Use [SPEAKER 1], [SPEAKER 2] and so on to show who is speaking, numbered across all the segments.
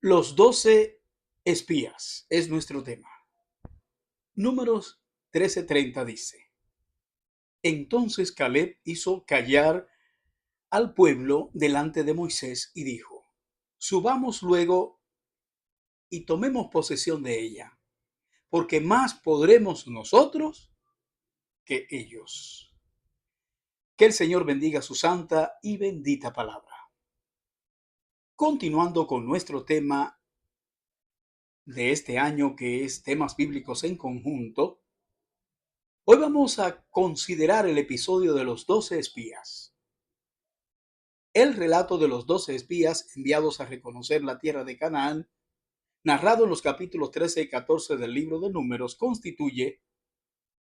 [SPEAKER 1] Los 12 espías es nuestro tema. Números 13:30 dice: Entonces Caleb hizo callar al pueblo delante de Moisés y dijo: Subamos luego y tomemos posesión de ella, porque más podremos nosotros que ellos. Que el Señor bendiga su santa y bendita palabra. Continuando con nuestro tema de este año, que es temas bíblicos en conjunto, hoy vamos a considerar el episodio de los 12 espías. El relato de los 12 espías enviados a reconocer la tierra de Canaán, narrado en los capítulos 13 y 14 del libro de Números, constituye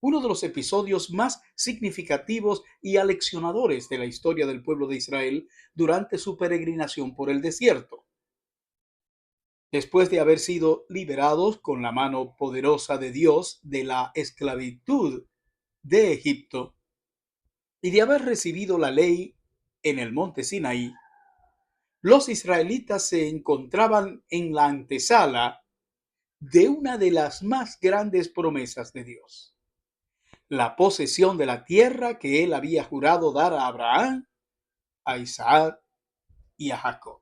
[SPEAKER 1] uno de los episodios más significativos y aleccionadores de la historia del pueblo de Israel durante su peregrinación por el desierto. Después de haber sido liberados con la mano poderosa de Dios de la esclavitud de Egipto y de haber recibido la ley en el monte Sinaí, los israelitas se encontraban en la antesala de una de las más grandes promesas de Dios: la posesión de la tierra que él había jurado dar a Abraham, a Isaac y a Jacob.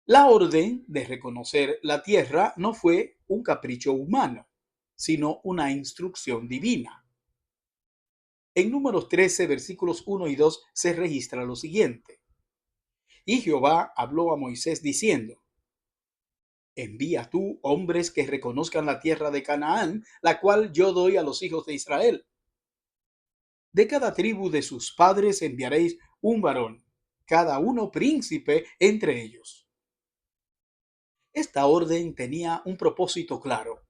[SPEAKER 1] La orden de reconocer la tierra no fue un capricho humano, sino una instrucción divina. En Números 13, versículos 1 y 2 se registra lo siguiente: Y Jehová habló a Moisés diciendo: Envía tú hombres que reconozcan la tierra de Canaán, la cual yo doy a los hijos de Israel. De cada tribu de sus padres enviaréis un varón, cada uno príncipe entre ellos. Esta orden tenía un propósito claro: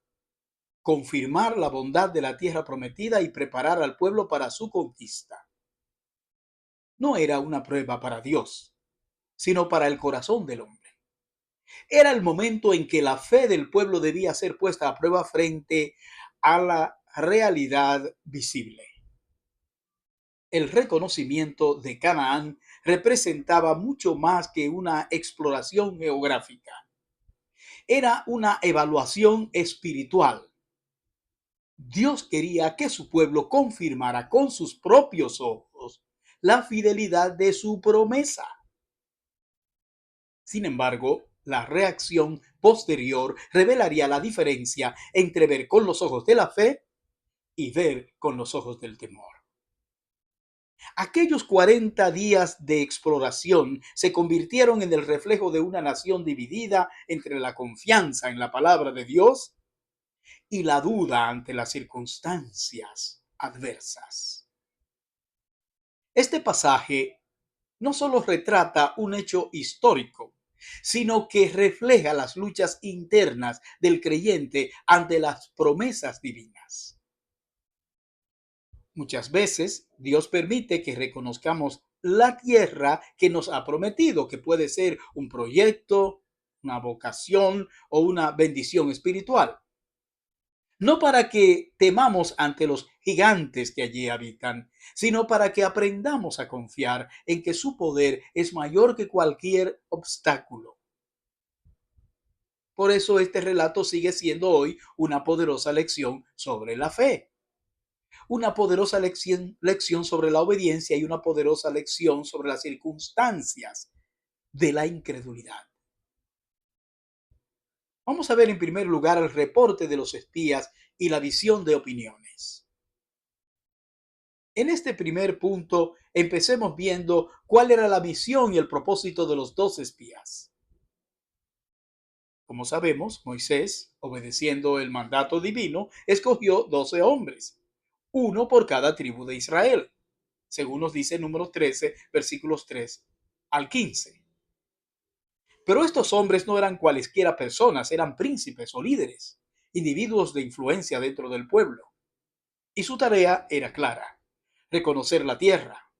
[SPEAKER 1] confirmar la bondad de la tierra prometida y preparar al pueblo para su conquista. No era una prueba para Dios, sino para el corazón del hombre. Era el momento en que la fe del pueblo debía ser puesta a prueba frente a la realidad visible. El reconocimiento de Canaán representaba mucho más que una exploración geográfica. Era una evaluación espiritual. Dios quería que su pueblo confirmara con sus propios ojos la fidelidad de su promesa. Sin embargo, la reacción posterior revelaría la diferencia entre ver con los ojos de la fe y ver con los ojos del temor. Aquellos 40 días de exploración se convirtieron en el reflejo de una nación dividida entre la confianza en la palabra de Dios y la duda ante las circunstancias adversas. Este pasaje no solo retrata un hecho histórico, sino que refleja las luchas internas del creyente ante las promesas divinas. Muchas veces Dios permite que reconozcamos la tierra que nos ha prometido, que puede ser un proyecto, una vocación o una bendición espiritual. No para que temamos ante los gigantes que allí habitan, sino para que aprendamos a confiar en que su poder es mayor que cualquier obstáculo. Por eso este relato sigue siendo hoy una poderosa lección sobre la fe, una poderosa lección sobre la obediencia y una poderosa lección sobre las circunstancias de la incredulidad. Vamos a ver en primer lugar el reporte de los espías y la visión de opiniones. En este primer punto, empecemos viendo cuál era la misión y el propósito de los 12 espías. Como sabemos, Moisés, obedeciendo el mandato divino, escogió 12 hombres, uno por cada tribu de Israel, según nos dice Números 13, versículos 3 al 15. Pero estos hombres no eran cualesquiera personas, eran príncipes o líderes, individuos de influencia dentro del pueblo. Y su tarea era clara: reconocer la tierra,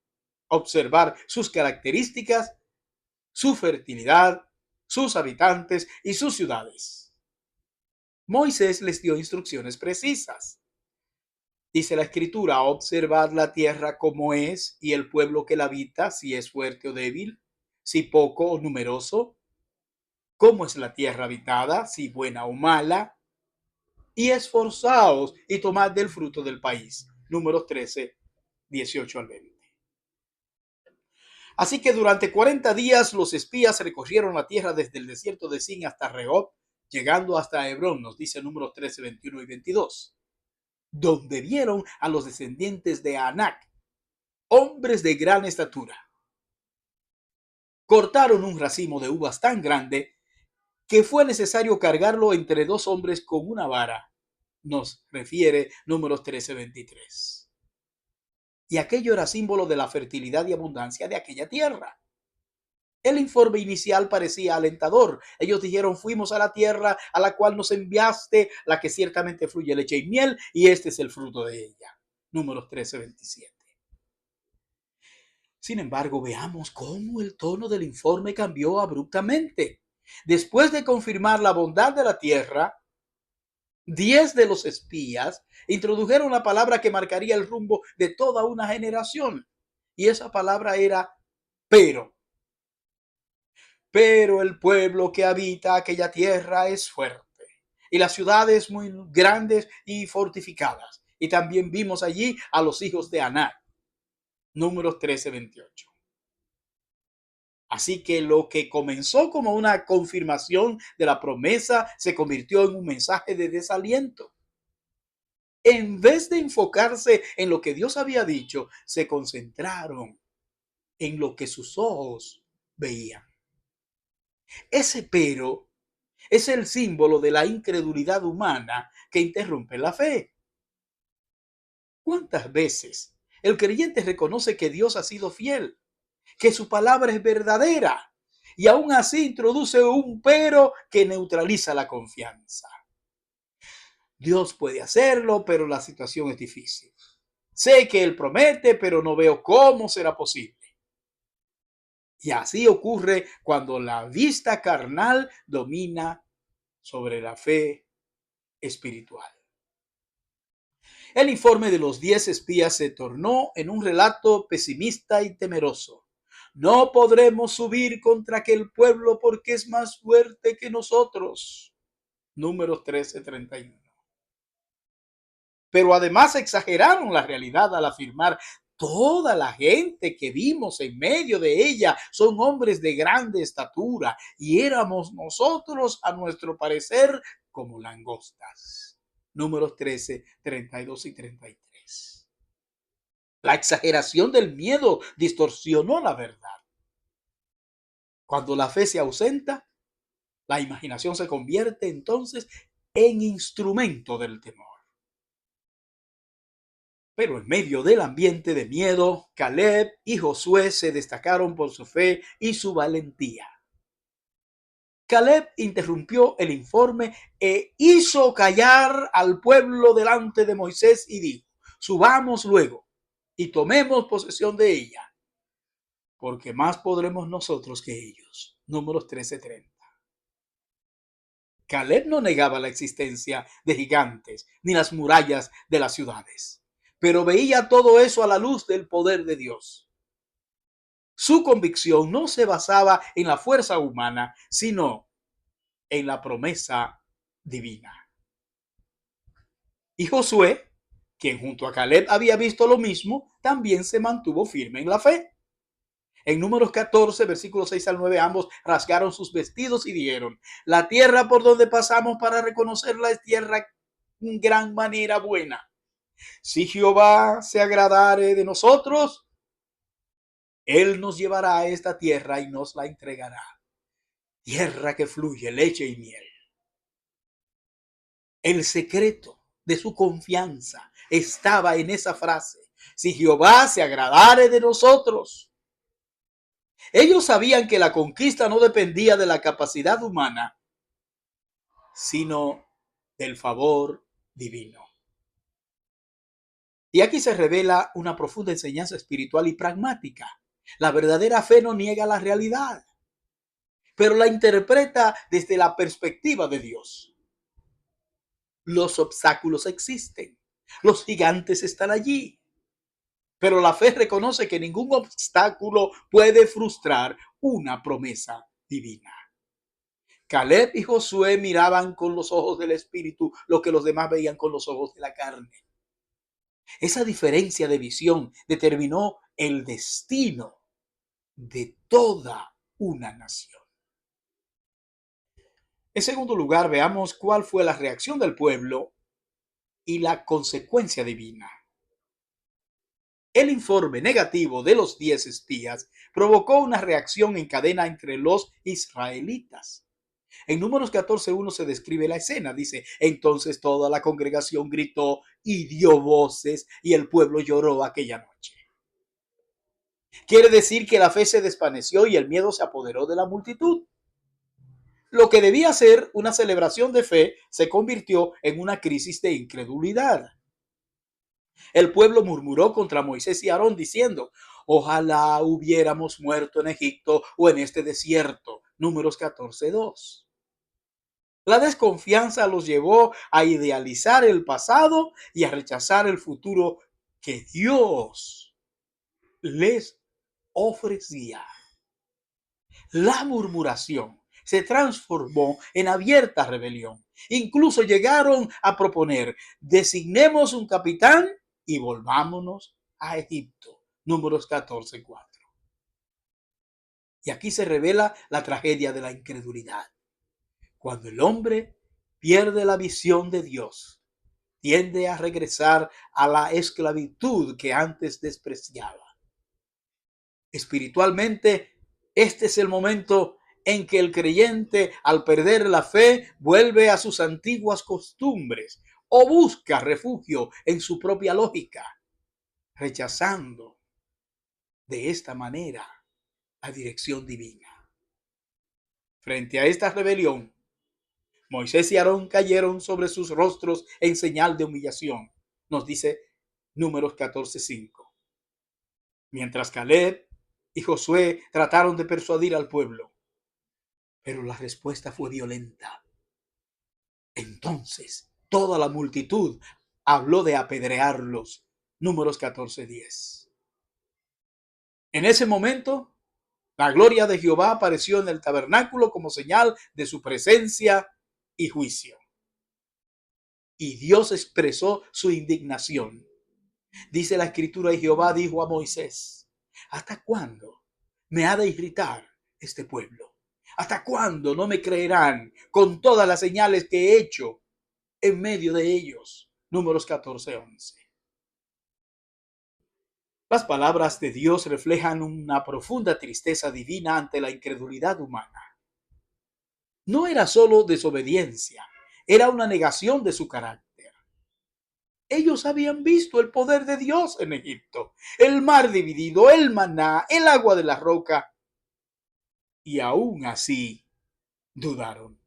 [SPEAKER 1] observar sus características, su fertilidad, sus habitantes y sus ciudades. Moisés les dio instrucciones precisas. Dice la escritura: observad la tierra como es y el pueblo que la habita, si es fuerte o débil, si poco o numeroso. cómo es la tierra habitada, si buena o mala, y esforzaos y tomad del fruto del país. Números 13, 18 al 20. Así que durante 40 días los espías recorrieron la tierra desde el desierto de Sin hasta Rehob, llegando hasta Hebrón, nos dice Números 13, 21 y 22, donde vieron a los descendientes de Anac, hombres de gran estatura. Cortaron un racimo de uvas tan grande que fue necesario cargarlo entre dos hombres con una vara, nos refiere Números 13, 23. Y aquello era símbolo de la fertilidad y abundancia de aquella tierra. El informe inicial parecía alentador. Ellos dijeron, fuimos a la tierra a la cual nos enviaste, la que ciertamente fluye leche y miel, y este es el fruto de ella. Números 13, 27. Sin embargo, veamos cómo el tono del informe cambió abruptamente. Después de confirmar la bondad de la tierra, 10 de los espías introdujeron la palabra que marcaría el rumbo de toda una generación. Y esa palabra era pero. Pero el pueblo que habita aquella tierra es fuerte, y las ciudades muy grandes y fortificadas. Y también vimos allí a los hijos de Aná. Números 13, 28. Así que lo que comenzó como una confirmación de la promesa se convirtió en un mensaje de desaliento. En vez de enfocarse en lo que Dios había dicho, se concentraron en lo que sus ojos veían. Ese pero es el símbolo de la incredulidad humana que interrumpe la fe. ¿Cuántas veces el creyente reconoce que Dios ha sido fiel, que su palabra es verdadera, y aún así introduce un pero que neutraliza la confianza? Dios puede hacerlo, pero la situación es difícil. Sé que Él promete, pero no veo cómo será posible. Y así ocurre cuando la vista carnal domina sobre la fe espiritual. El informe de los 10 espías se tornó en un relato pesimista y temeroso. No podremos subir contra aquel pueblo porque es más fuerte que nosotros. Números 13:31. Pero además exageraron la realidad al afirmar, toda la gente que vimos en medio de ella son hombres de grande estatura y éramos nosotros, a nuestro parecer, como langostas. Números 13, 32 y 33. La exageración del miedo distorsionó la verdad. Cuando la fe se ausenta, la imaginación se convierte entonces en instrumento del temor. Pero en medio del ambiente de miedo, Caleb y Josué se destacaron por su fe y su valentía. Caleb interrumpió el informe e hizo callar al pueblo delante de Moisés y dijo, subamos luego y tomemos posesión de ella, porque más podremos nosotros que ellos. Números 13:30. Caleb no negaba la existencia de gigantes ni las murallas de las ciudades, pero veía todo eso a la luz del poder de Dios. Su convicción no se basaba en la fuerza humana, sino en la promesa divina. Y Josué, quien junto a Caleb había visto lo mismo, también se mantuvo firme en la fe. En Números 14, versículos 6 al 9, ambos rasgaron sus vestidos y dijeron, la tierra por donde pasamos para reconocerla es tierra en gran manera buena. Si Jehová se agradare de nosotros, Él nos llevará a esta tierra y nos la entregará. Tierra que fluye leche y miel. El secreto de su confianza estaba en esa frase. Si Jehová se agradare de nosotros. Ellos sabían que la conquista no dependía de la capacidad humana, sino del favor divino. Y aquí se revela una profunda enseñanza espiritual y pragmática. La verdadera fe no niega la realidad, pero la interpreta desde la perspectiva de Dios. Los obstáculos existen, los gigantes están allí, pero la fe reconoce que ningún obstáculo puede frustrar una promesa divina. Caleb y Josué miraban con los ojos del espíritu lo que los demás veían con los ojos de la carne. Esa diferencia de visión determinó el destino de toda una nación. En segundo lugar, veamos cuál fue la reacción del pueblo y la consecuencia divina. El informe negativo de los 10 espías provocó una reacción en cadena entre los israelitas. En Números 14:1 se describe la escena. Dice: entonces toda la congregación gritó y dio voces, y el pueblo lloró aquella noche. Quiere decir que la fe se desvaneció y el miedo se apoderó de la multitud. Lo que debía ser una celebración de fe se convirtió en una crisis de incredulidad. El pueblo murmuró contra Moisés y Aarón diciendo: ojalá hubiéramos muerto en Egipto o en este desierto. Números 14:2. La desconfianza los llevó a idealizar el pasado y a rechazar el futuro que Dios les ofrecía. La murmuración se transformó en abierta rebelión. Incluso llegaron a proponer: designemos un capitán y volvámonos a Egipto. Números 14:4. Y aquí se revela la tragedia de la incredulidad. Cuando el hombre pierde la visión de Dios, tiende a regresar a la esclavitud que antes despreciaba. Espiritualmente, este es el momento en que el creyente, al perder la fe, vuelve a sus antiguas costumbres o busca refugio en su propia lógica, rechazando de esta manera la dirección divina. Frente a esta rebelión, Moisés y Aarón cayeron sobre sus rostros en señal de humillación, nos dice Números 14:5. Mientras Caleb y Josué trataron de persuadir al pueblo, pero la respuesta fue violenta. Entonces toda la multitud habló de apedrearlos. Números 14:10. En ese momento, la gloria de Jehová apareció en el tabernáculo como señal de su presencia y juicio. Y Dios expresó su indignación. Dice la escritura: y Jehová dijo a Moisés: ¿hasta cuándo me ha de irritar este pueblo? ¿Hasta cuándo no me creerán con todas las señales que he hecho en medio de ellos? Números 14:11. Las palabras de Dios reflejan una profunda tristeza divina ante la incredulidad humana. No era solo desobediencia, era una negación de su carácter. Ellos habían visto el poder de Dios en Egipto, el mar dividido, el maná, el agua de la roca, y aún así dudaron.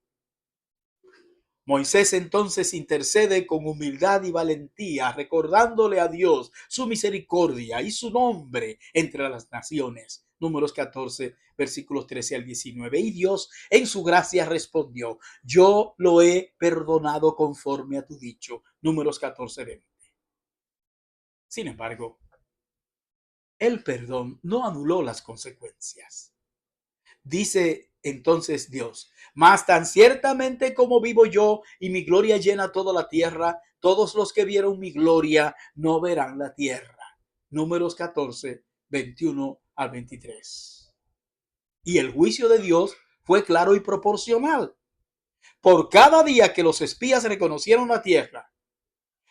[SPEAKER 1] Moisés entonces intercede con humildad y valentía, recordándole a Dios su misericordia y su nombre entre las naciones. Números 14, versículos 13 al 19. Y Dios en su gracia respondió: yo lo he perdonado conforme a tu dicho. Números 14:20. Sin embargo, el perdón no anuló las consecuencias. Dice entonces Dios: mas tan ciertamente como vivo yo y mi gloria llena toda la tierra, todos los que vieron mi gloria no verán la tierra. Números 14, 21 al 23. Y el juicio de Dios fue claro y proporcional. Por cada día que los espías reconocieron la tierra,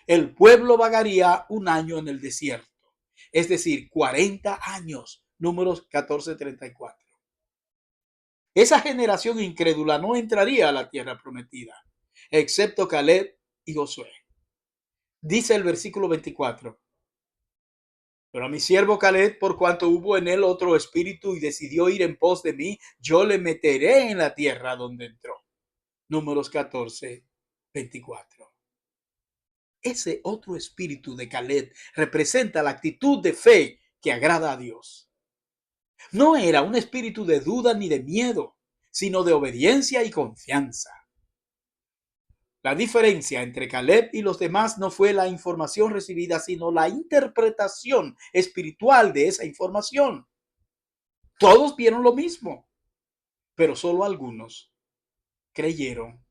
[SPEAKER 1] el pueblo vagaría un año en el desierto, es decir, 40 años. Números 14:34. Esa generación incrédula no entraría a la tierra prometida, excepto Caleb y Josué. Dice el versículo 24: pero a mi siervo Caleb, por cuanto hubo en él otro espíritu y decidió ir en pos de mí, yo le meteré en la tierra donde entró. Números 14:24. Ese otro espíritu de Caleb representa la actitud de fe que agrada a Dios. No era un espíritu de duda ni de miedo, sino de obediencia y confianza. La diferencia entre Caleb y los demás no fue la información recibida, sino la interpretación espiritual de esa información. Todos vieron lo mismo, pero solo algunos creyeron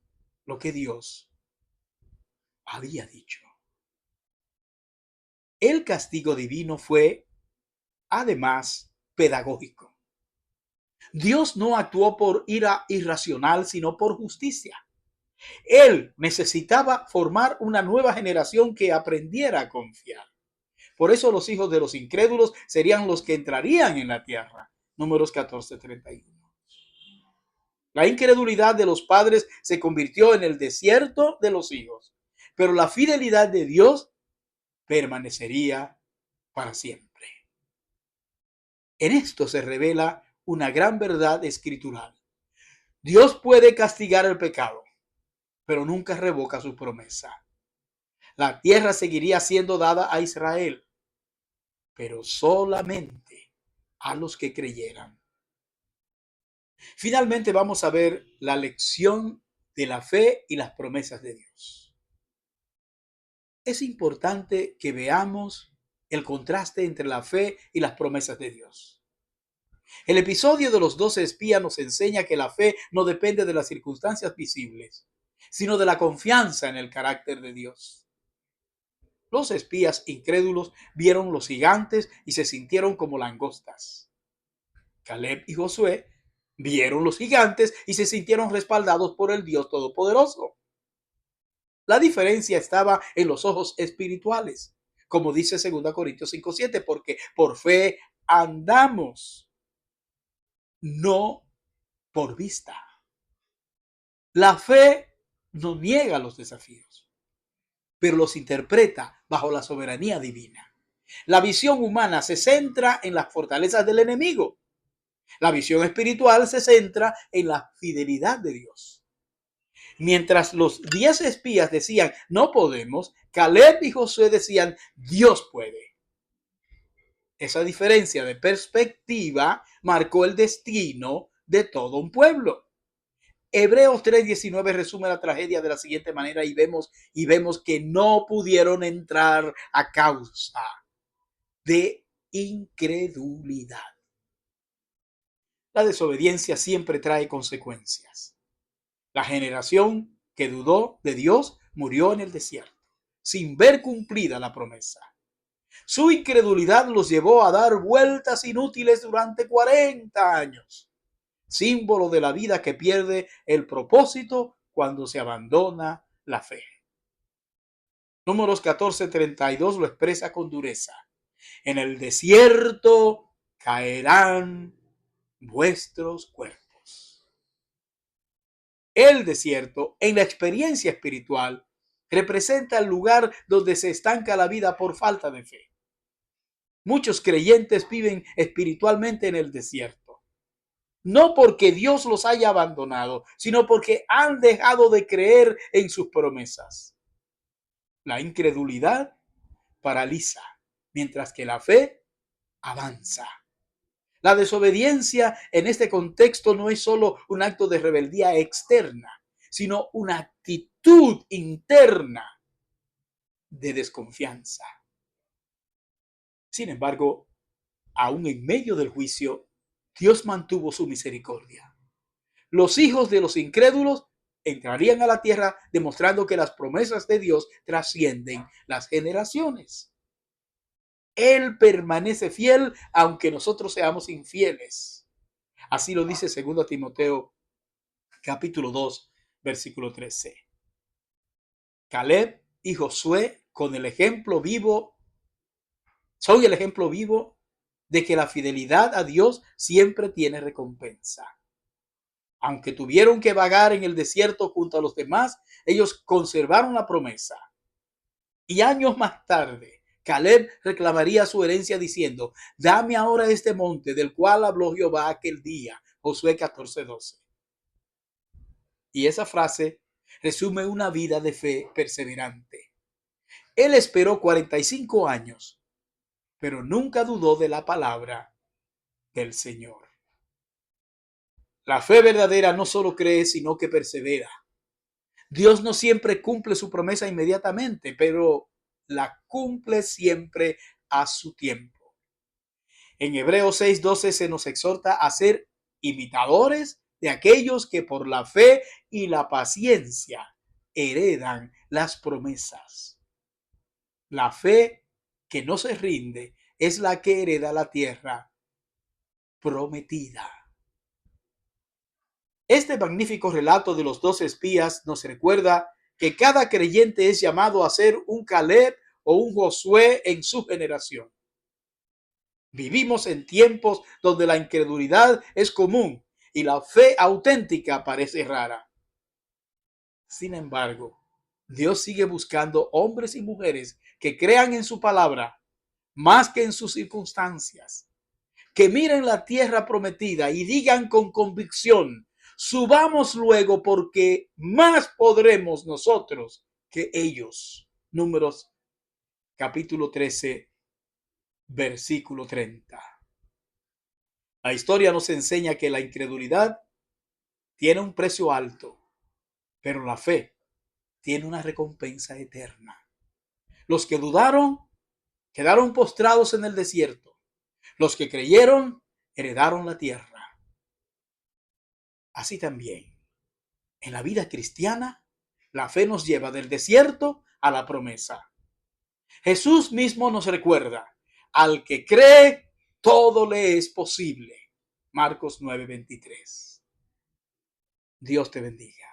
[SPEAKER 1] lo que Dios había dicho. El castigo divino fue, además, pedagógico. Dios no actuó por ira irracional, sino por justicia. Él necesitaba formar una nueva generación que aprendiera a confiar. Por eso los hijos de los incrédulos serían los que entrarían en la tierra. Números 14:31. La incredulidad de los padres se convirtió en el desierto de los hijos, pero la fidelidad de Dios permanecería para siempre. En esto se revela una gran verdad escritural. Dios puede castigar el pecado, pero nunca revoca su promesa. La tierra seguiría siendo dada a Israel, pero solamente a los que creyeran. Finalmente vamos a ver la lección de la fe y las promesas de Dios. Es importante que veamos el contraste entre la fe y las promesas de Dios. El episodio de los 12 espías nos enseña que la fe no depende de las circunstancias visibles, sino de la confianza en el carácter de Dios. Los espías incrédulos vieron los gigantes y se sintieron como langostas. Caleb y Josué vieron los gigantes y se sintieron respaldados por el Dios Todopoderoso. La diferencia estaba en los ojos espirituales, como dice 2 Corintios 5:7, porque por fe andamos, no por vista. La fe no niega los desafíos, pero los interpreta bajo la soberanía divina. La visión humana se centra en las fortalezas del enemigo. La visión espiritual se centra en la fidelidad de Dios. Mientras los 10 espías decían, no podemos, Caleb y Josué decían, Dios puede. Esa diferencia de perspectiva marcó el destino de todo un pueblo. Hebreos 3:19 resume la tragedia de la siguiente manera y vemos que no pudieron entrar a causa de incredulidad. La desobediencia siempre trae consecuencias. La generación que dudó de Dios murió en el desierto, sin ver cumplida la promesa. Su incredulidad los llevó a dar vueltas inútiles durante 40 años, símbolo de la vida que pierde el propósito cuando se abandona la fe. Números 14:32 lo expresa con dureza. En el desierto caerán vuestros cuerpos. El desierto, en la experiencia espiritual, representa el lugar donde se estanca la vida por falta de fe. Muchos creyentes viven espiritualmente en el desierto, no porque Dios los haya abandonado, sino porque han dejado de creer en sus promesas. La incredulidad paraliza, mientras que la fe avanza. La desobediencia en este contexto no es solo un acto de rebeldía externa, sino una actitud interna de desconfianza. Sin embargo, aún en medio del juicio, Dios mantuvo su misericordia. Los hijos de los incrédulos entrarían a la tierra demostrando que las promesas de Dios trascienden las generaciones. Él permanece fiel aunque nosotros seamos infieles. Así lo dice 2 Timoteo capítulo 2, versículo 13. Caleb y Josué son el ejemplo vivo de que la fidelidad a Dios siempre tiene recompensa. Aunque tuvieron que vagar en el desierto junto a los demás, ellos conservaron la promesa. Y años más tarde, Caleb reclamaría su herencia diciendo, dame ahora este monte del cual habló Jehová aquel día. Josué 14:12. Y esa frase resume una vida de fe perseverante. Él esperó 45 años, pero nunca dudó de la palabra del Señor. La fe verdadera no solo cree, sino que persevera. Dios no siempre cumple su promesa inmediatamente, pero la cumple siempre a su tiempo. En Hebreos 6:12 se nos exhorta a ser imitadores de aquellos que por la fe y la paciencia heredan las promesas. La fe que no se rinde es la que hereda la tierra prometida. Este magnífico relato de los 12 espías nos recuerda que cada creyente es llamado a ser un Caleb o un Josué en su generación. Vivimos en tiempos donde la incredulidad es común y la fe auténtica parece rara. Sin embargo, Dios sigue buscando hombres y mujeres que crean en su palabra más que en sus circunstancias, que miren la tierra prometida y digan con convicción: subamos luego porque más podremos nosotros que ellos. Números capítulo 13, versículo 30. La historia nos enseña que la incredulidad tiene un precio alto, pero la fe tiene una recompensa eterna. Los que dudaron quedaron postrados en el desierto. Los que creyeron heredaron la tierra. Así también, en la vida cristiana, la fe nos lleva del desierto a la promesa. Jesús mismo nos recuerda: al que cree, todo le es posible. Marcos 9:23. Dios te bendiga.